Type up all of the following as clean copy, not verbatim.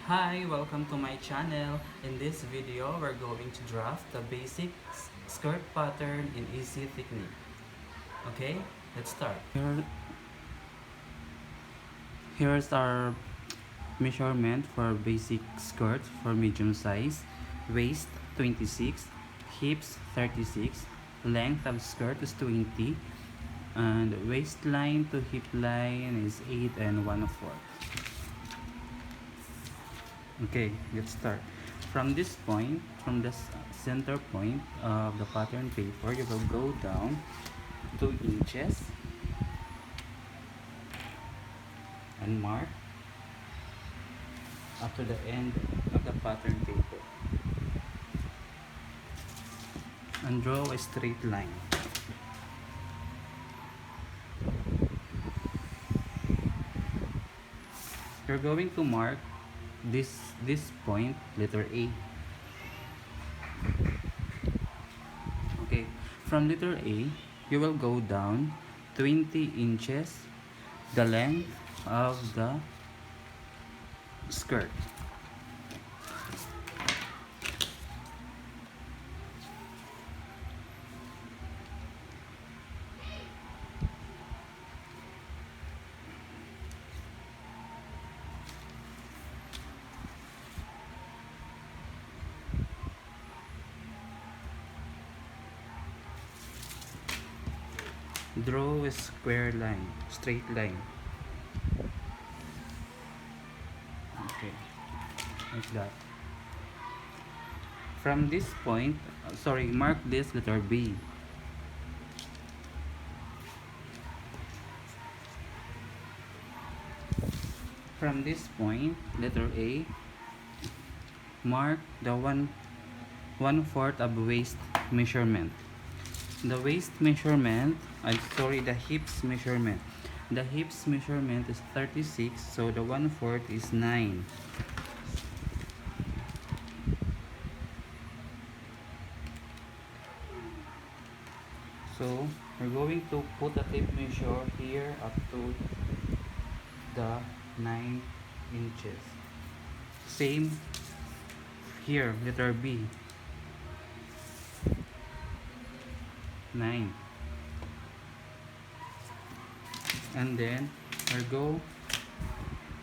Hi, welcome to my channel. In this video, we're going to draft the basic skirt pattern in easy technique. Okay, let's start. Here's our measurement for basic skirt for medium size. Waist 26, hips 36, length of skirt is 20, and waistline to hip line is 8 and 1/4. Okay, let's start. From this point, from the center point of the pattern paper, you will go down 2 inches and mark up to the end of the pattern paper and draw a straight line. You're going to mark this point, letter A. Okay, from letter A, you will go down 20 inches the length of the skirt. Draw a square line, straight line. Okay, like that. From this point, mark this letter B. From this point, letter A, mark the 1/4 of waist measurement. The waist measurement, the hips measurement. The hips measurement is 36, so the 1/4 is 9. So we're going to put a tape measure here up to the 9 inches. Same here, letter B. 9. And then we go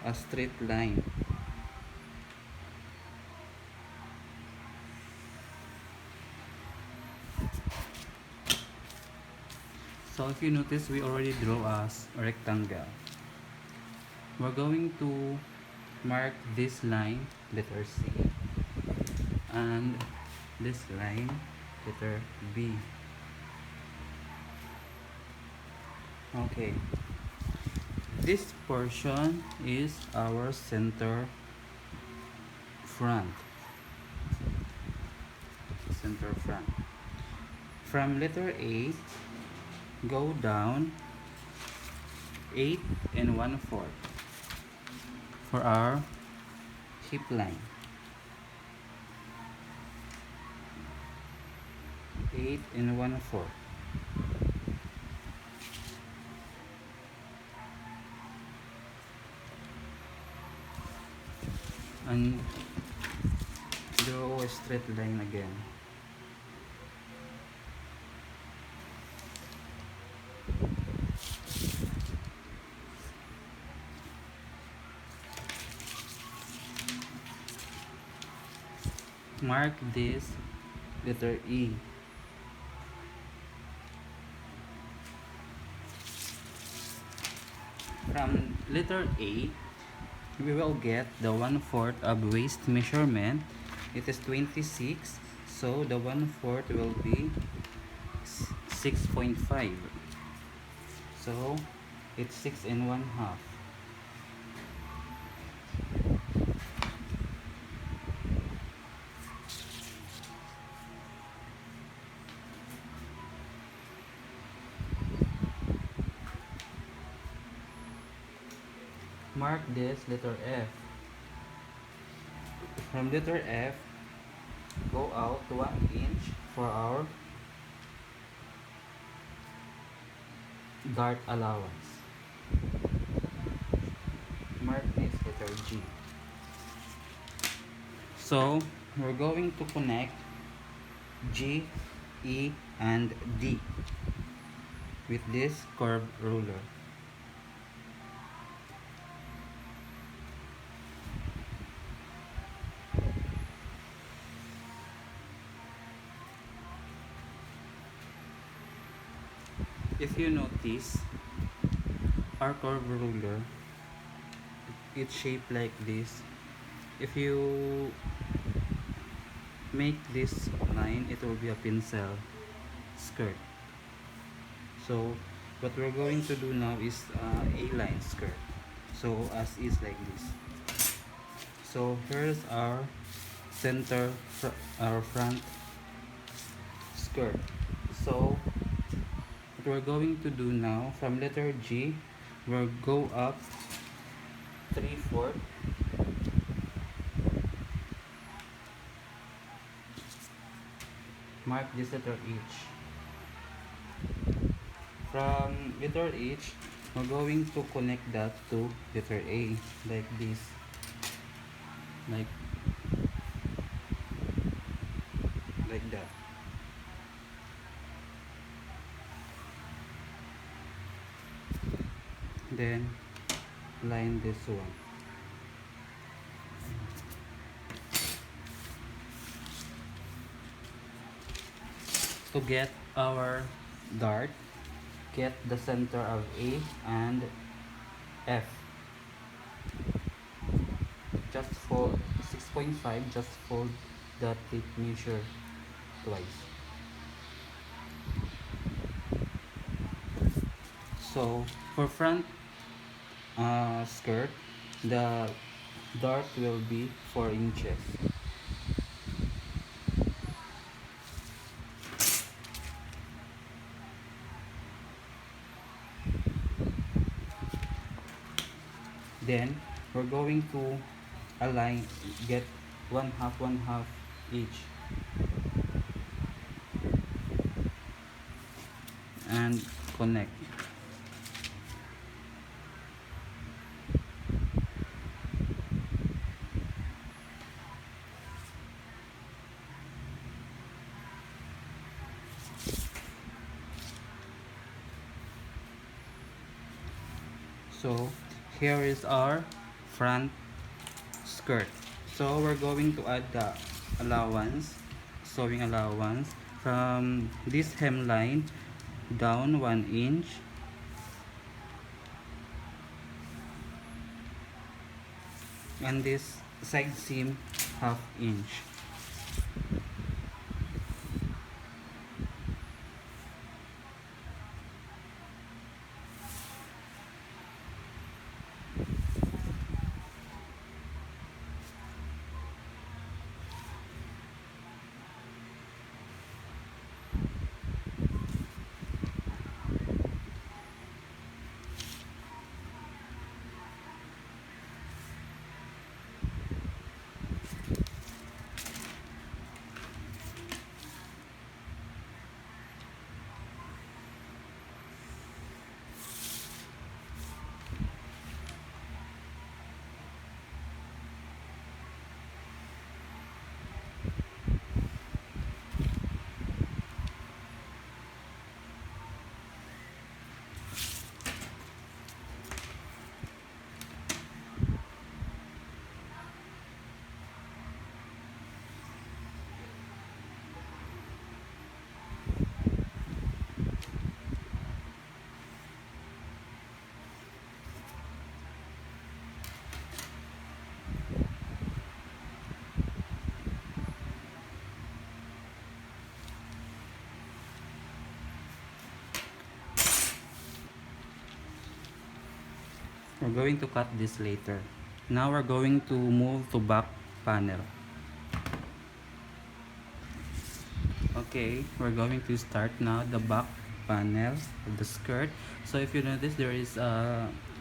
a straight line. So if you notice, we already draw a rectangle. We're going to mark this line, letter C, and this line, letter B. Okay, this portion is our center front. From letter A, go down 8 and 1/4 for our hip line. 8 and 1/4. And draw a straight line again. Mark this letter E. From letter A, we will get the 1/4 of waist measurement. It is 26, so the 1/4 will be 6.5. So it's 6 and 1/2. Mark this letter F. From letter F, go out 1 inch for our dart allowance. Mark this letter G. So we're going to connect G, E, and D with this curved ruler. If you notice, our curved ruler, it's shaped like this. If you make this line, it will be a pencil skirt. So what we're going to do now is A-line skirt. So as is like this. So here's our our front skirt. So what we're going to do now, from letter G, we'll go up 3/4, mark this letter H. From letter H, we're going to connect that to letter A, like this, like that. Then line this one. To get our dart, get the center of A and F. Just fold 6.5, just fold the tape measure twice. So for front skirt, the dart will be 4 inches. Then we're going to align, get 1/2 each, and connect. So here is our front skirt. So we're going to add the allowance, sewing allowance, from this hemline down 1 inch, and this side seam 1/2 inch. We're going to cut this later. Now we're going to move to back panel. Okay, we're going to start now the back panel of the skirt. So if you notice, there is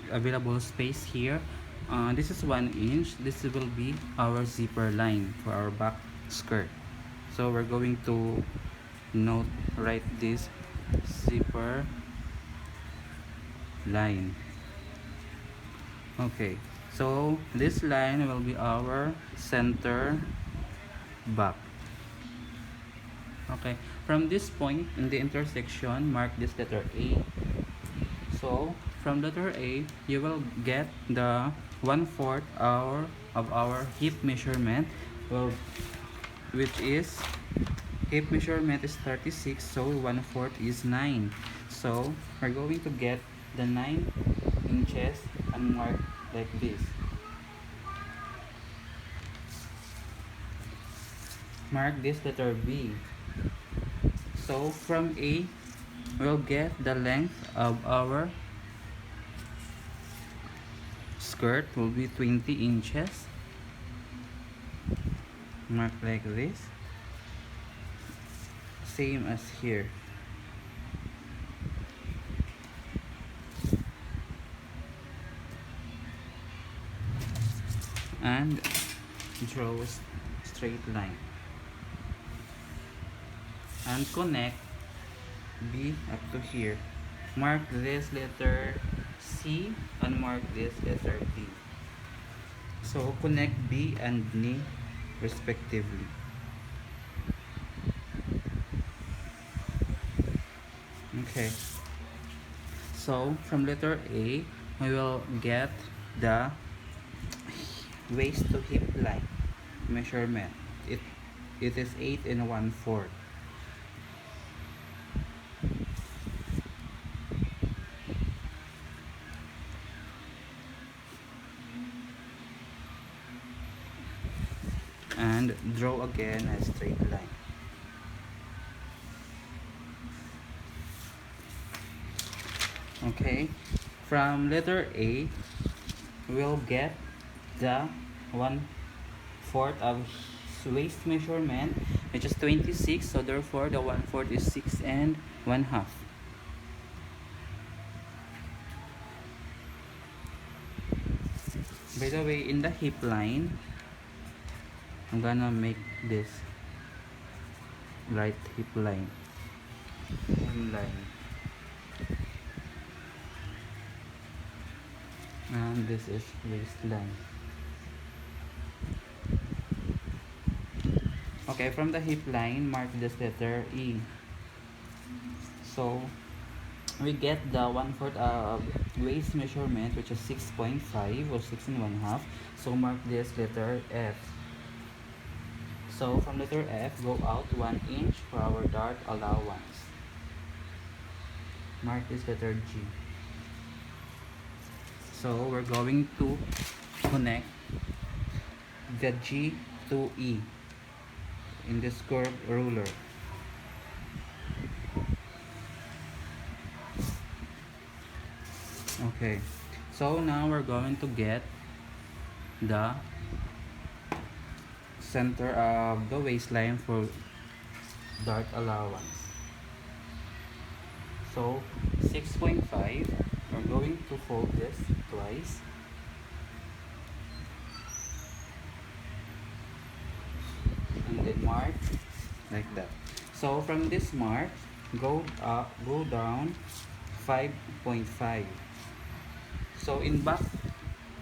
available space here. This is 1 inch. This will be our zipper line for our back skirt. So we're going to write this zipper line. Okay, so this line will be our center back. Okay, from this point in the intersection, mark this letter A. So from letter A, you will get the 1/4 of our hip measurement, well, which is hip measurement is 36, so 1/4 is 9. So we're going to get the 9 inches and mark like this. Mark this letter B. So from A, we'll get the length of our skirt will be 20 inches. Mark like this. Same as here. And draw a straight line. And connect B up to here. Mark this letter C and mark this letter D. So connect B and D respectively. Okay. So from letter A, we will get the waist to hip line measurement. It is 8 1/4. And draw again a straight line. Okay, from letter A, we'll get the 1/4 of waist measurement, which is 26, so therefore the 1/4 is 6 1/2. By the way, in the hip line, I'm gonna make this right hip line. And this is waistline. Okay, from the hip line, mark this letter E. So we get the 1/4 of waist measurement, which is 6.5 or 6 1/2. So mark this letter F. So from letter F, go out 1 inch for our dart allowance. Mark this letter G. So we're going to connect the G to E in this curved ruler. Okay, so now we're going to get the center of the waistline for dart allowance. So 6.5, we're going to fold this twice. And then mark like that. So from this mark, go up, go down 5.5. So in back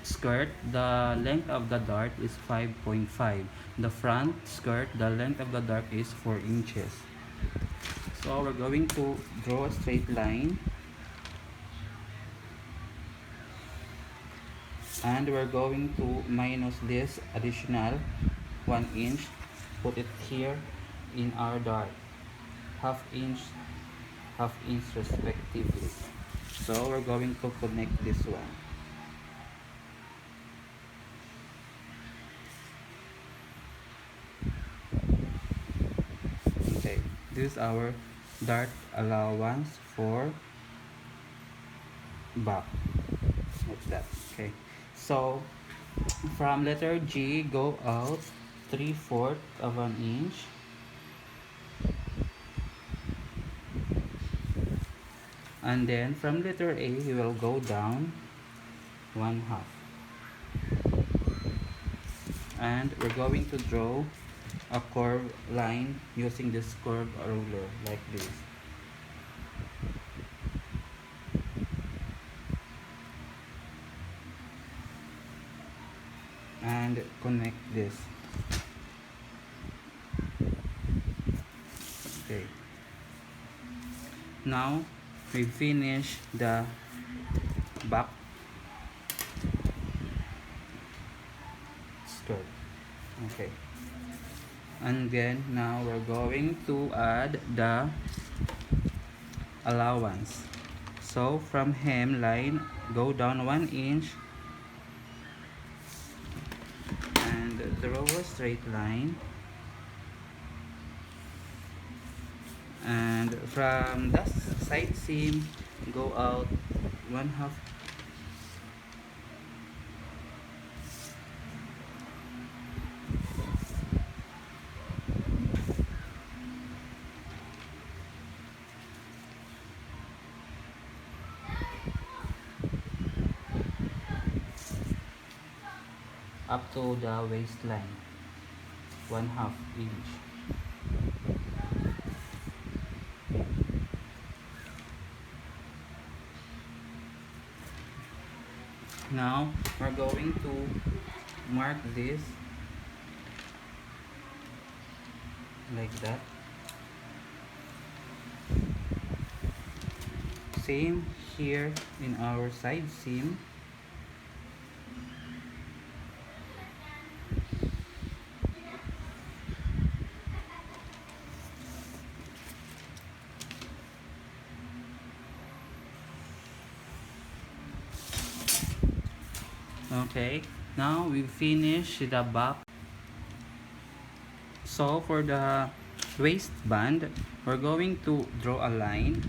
skirt, the length of the dart is 5.5. The front skirt, the length of the dart is 4 inches. So we're going to draw a straight line. And we're going to minus this additional 1 inch. Put it here in our dart. Half inch respectively. So we're going to connect this one. Okay, this is our dart allowance for back, like that. Okay, so from letter G, go out 3/4 of an inch. And then from letter A, you will go down 1/2. And we're going to draw a curved line using this curved ruler like this. And connect this. Okay. Now we finish the back skirt. Okay. And then now we're going to add the allowance. So from hemline, go down 1 inch and draw a straight line. And from the side seam, go out 1/2 up to the waistline, 1/2 inch. Now we're going to mark this like that. Same here in our side seam. Okay, now we finish the back. So for the waistband, we're going to draw a line.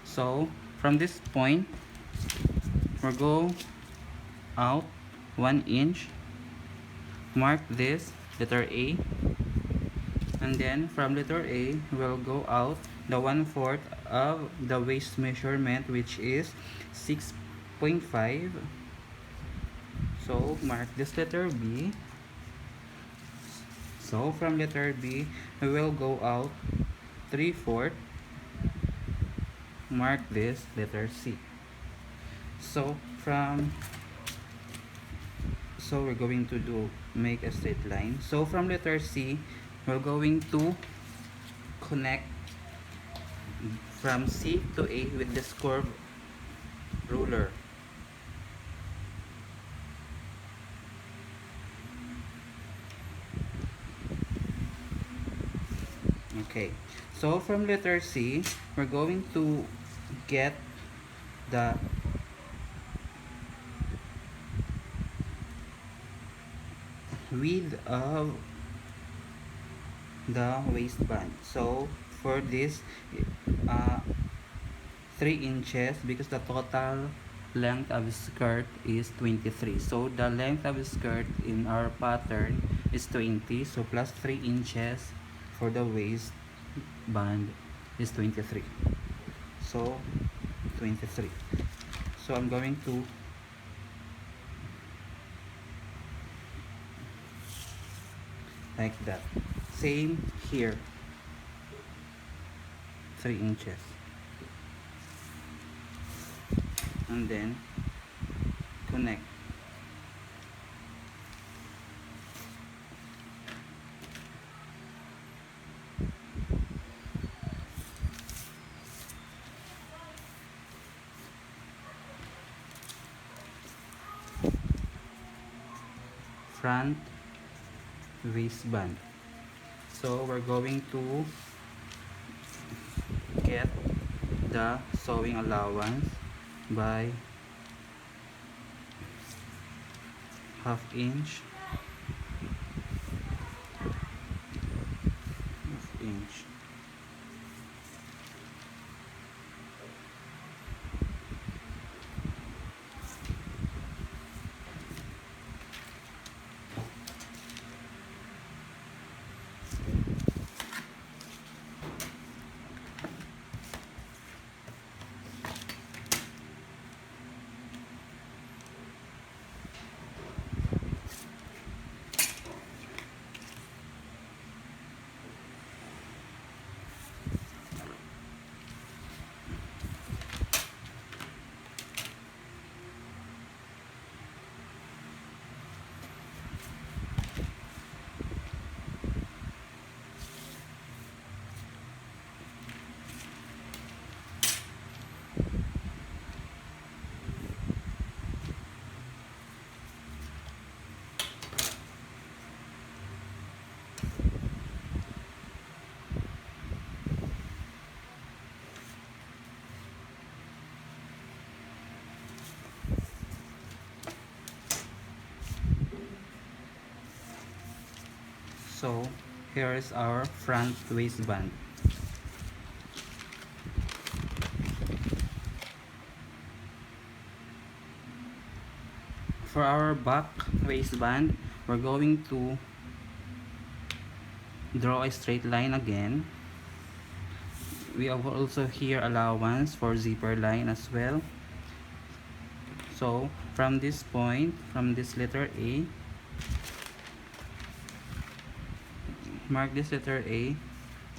So from this point, we'll go out 1 inch, mark this letter A, and then from letter A, we'll go out the 1/4 of the waist measurement, which is 6.5. So mark this letter B. So from letter B, we will go out 3/4. Mark this letter C. So we're going to make a straight line. So from letter C, we're going to connect from C to A with this curve ruler. Okay, so from letter C, we're going to get the width of the waistband. So for this 3 inches, because the total length of skirt is 23. So the length of skirt in our pattern is 20. So plus 3 inches for the waistband is 23. So 23. So I'm going to like that. Same here, 3 inches, and then connect. Front waistband. So we're going to get the sewing allowance by 1/2 inch, 1/2 inch. So here is our front waistband. For our back waistband, we're going to draw a straight line again. We have also here allowance for zipper line as well. So from this point, from this letter A, mark this letter A,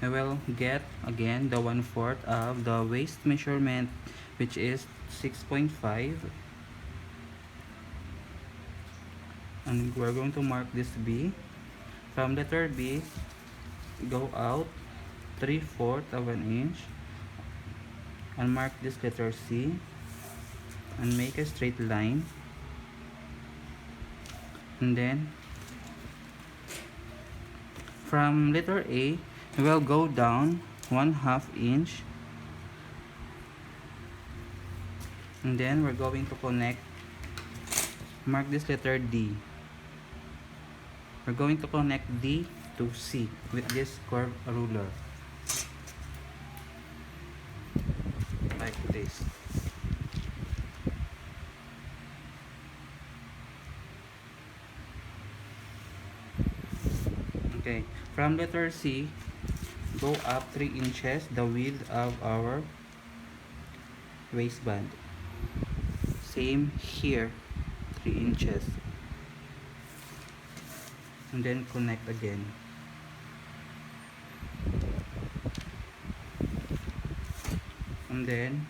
I will get again the 1/4 of the waist measurement, which is 6.5, and we're going to mark this B. From letter B, go out 3/4 of an inch and mark this letter C and make a straight line, and then from letter A we will go down 1/2 inch, and then we're going to connect, mark this letter D. We're going to connect D to C with this curved ruler like this. Okay, from letter C, go up 3 inches the width of our waistband. Same here, 3 inches. And then connect again. And then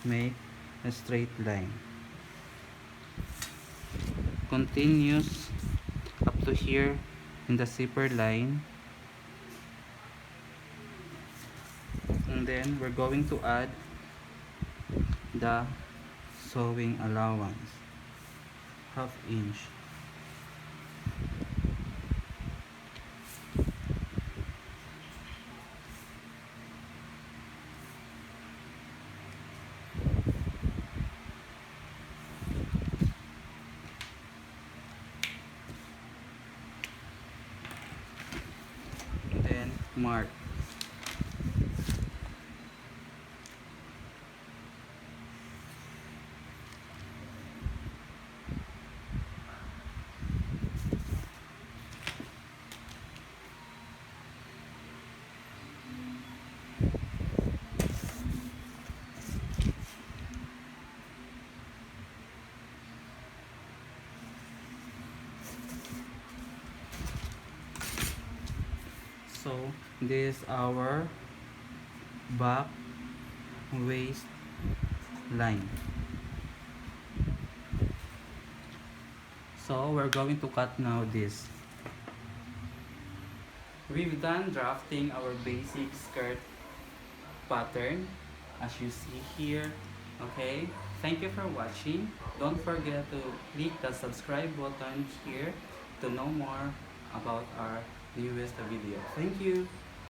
make a straight line. Continues up to here in the zipper line, and then we're going to add the sewing allowance, 1/2 inch. And then mark. So this is our back waist line. So we're going to cut now this. We've done drafting our basic skirt pattern as you see here. Okay, thank you for watching. Don't forget to click the subscribe button here to know more about our newest video. Thank you.